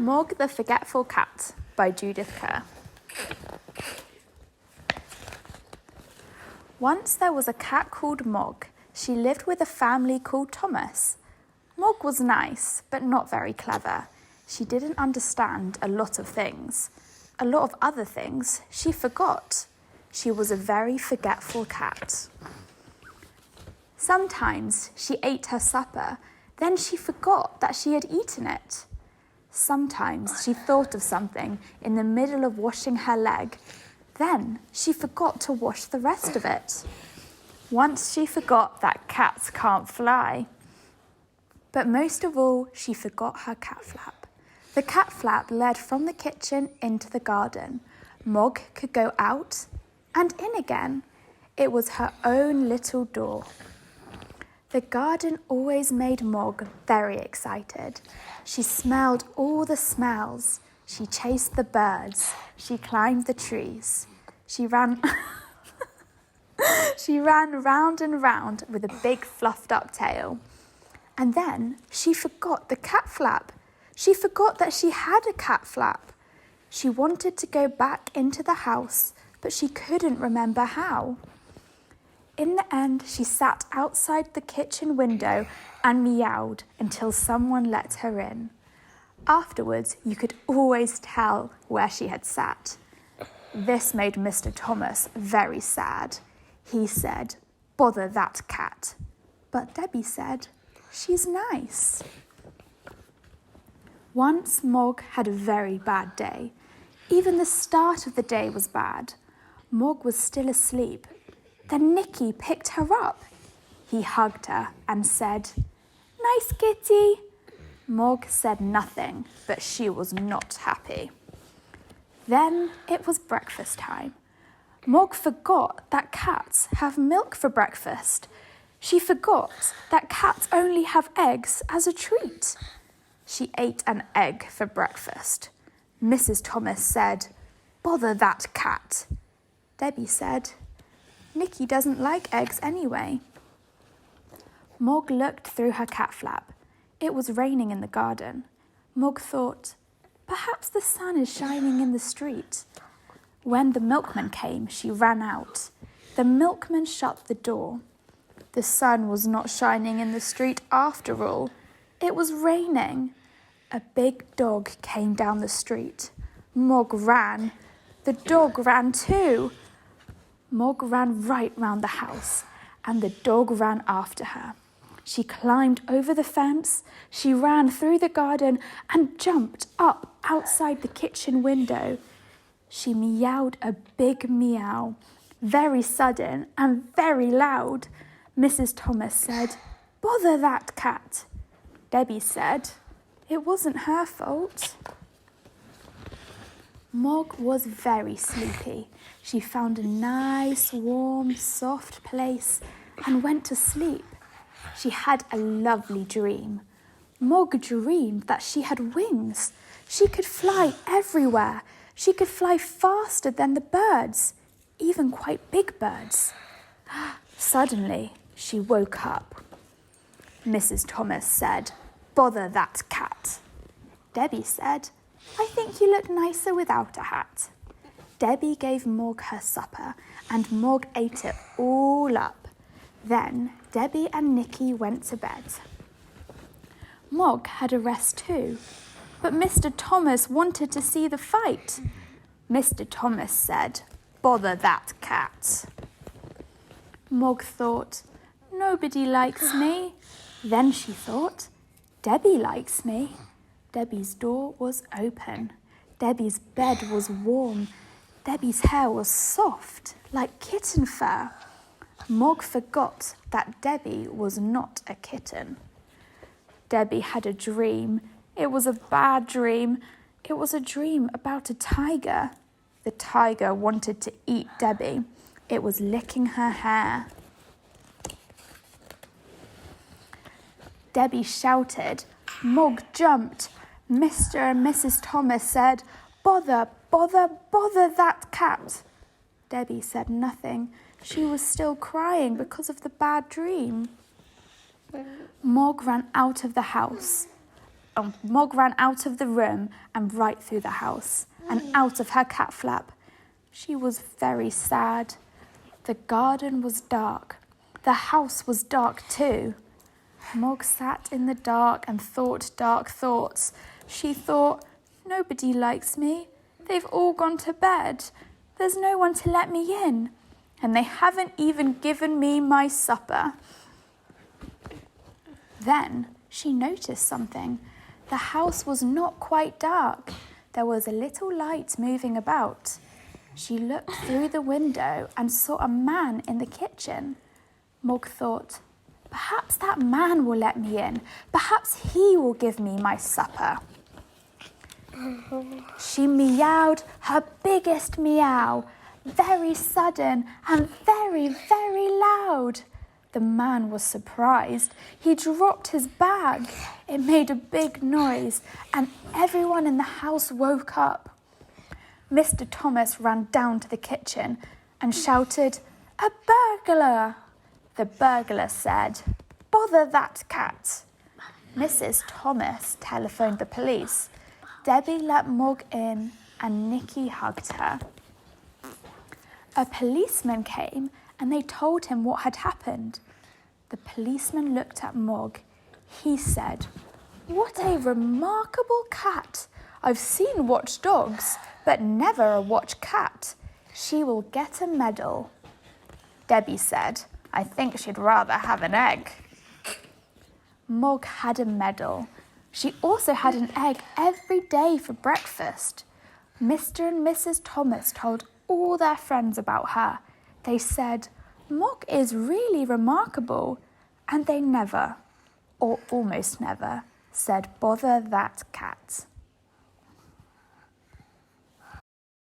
Mog the Forgetful Cat by Judith Kerr. Once there was a cat called Mog. She lived with a family called Thomas. Mog was nice, but not very clever. She didn't understand a lot of things. A lot of other things she forgot. She was a very forgetful cat. Sometimes she ate her supper, then she forgot that she had eaten it. Sometimes she thought of something in the middle of washing her leg. Then she forgot to wash the rest of it. Once she forgot that cats can't fly. But most of all, she forgot her cat flap. The cat flap led from the kitchen into the garden. Mog could go out and in again. It was her own little door. The garden always made Mog very excited. She smelled all the smells. She chased the birds. She climbed the trees. She ran round and round with a big fluffed up tail. And then she forgot the cat flap. She forgot that she had a cat flap. She wanted to go back into the house, but she couldn't remember how. In the end, she sat outside the kitchen window and meowed until someone let her in. Afterwards, you could always tell where she had sat. This made Mr. Thomas very sad. He said, "Bother that cat." But Debbie said, "She's nice." Once Mog had a very bad day. Even the start of the day was bad. Mog was still asleep. Then Nicky picked her up. He hugged her and said, "Nice kitty." Mog said nothing, but she was not happy. Then it was breakfast time. Mog forgot that cats have milk for breakfast. She forgot that cats only have eggs as a treat. She ate an egg for breakfast. Mrs. Thomas said, "Bother that cat." Debbie said, "Nicky doesn't like eggs anyway." Mog looked through her cat flap. It was raining in the garden. Mog thought, perhaps the sun is shining in the street. When the milkman came, she ran out. The milkman shut the door. The sun was not shining in the street after all. It was raining. A big dog came down the street. Mog ran. The dog ran too. Mog ran right round the house, and the dog ran after her. She climbed over the fence, she ran through the garden and jumped up outside the kitchen window. She meowed a big meow, very sudden and very loud. Mrs. Thomas said, "Bother that cat." Debbie said, "It wasn't her fault." Mog was very sleepy. She found a nice, warm, soft place and went to sleep. She had a lovely dream. Mog dreamed that she had wings. She could fly everywhere. She could fly faster than the birds, even quite big birds. Suddenly, she woke up. Mrs. Thomas said, "Bother that cat." Debbie said, "I think you look nicer without a hat." Debbie gave Mog her supper, and Mog ate it all up. Then Debbie and Nicky went to bed. Mog had a rest too, but Mr. Thomas wanted to see the fight. Mr. Thomas said, "Bother that cat." Mog thought, "Nobody likes me." Then she thought, "Debbie likes me." Debbie's door was open. Debbie's bed was warm. Debbie's hair was soft, like kitten fur. Mog forgot that Debbie was not a kitten. Debbie had a dream. It was a bad dream. It was a dream about a tiger. The tiger wanted to eat Debbie. It was licking her hair. Debbie shouted. Mog jumped. Mr. and Mrs. Thomas said, "Bother, bother, bother that cat." Debbie said nothing. She was still crying because of the bad dream. Mog ran out of the house. Mog ran out of the room and right through the house and out of her cat flap. She was very sad. The garden was dark. The house was dark too. Mog sat in the dark and thought dark thoughts. She thought, nobody likes me. They've all gone to bed. There's no one to let me in. And they haven't even given me my supper. Then she noticed something. The house was not quite dark. There was a little light moving about. She looked through the window and saw a man in the kitchen. Mog thought, perhaps that man will let me in. Perhaps he will give me my supper. She meowed her biggest meow, very sudden and very, very loud. The man was surprised. He dropped his bag. It made a big noise, and everyone in the house woke up. Mr. Thomas ran down to the kitchen and shouted, "A burglar!" The burglar said, "Bother that cat." Mrs. Thomas telephoned the police. Debbie let Mog in and Nicky hugged her. A policeman came and they told him what had happened. The policeman looked at Mog. He said, "What a remarkable cat. I've seen watch dogs, but never a watch cat. She will get a medal." Debbie said, "I think she'd rather have an egg." Mog had a medal. She also had an egg every day for breakfast. Mr. and Mrs. Thomas told all their friends about her. They said, "Mog is really remarkable." And they never, or almost never, said, "Bother that cat."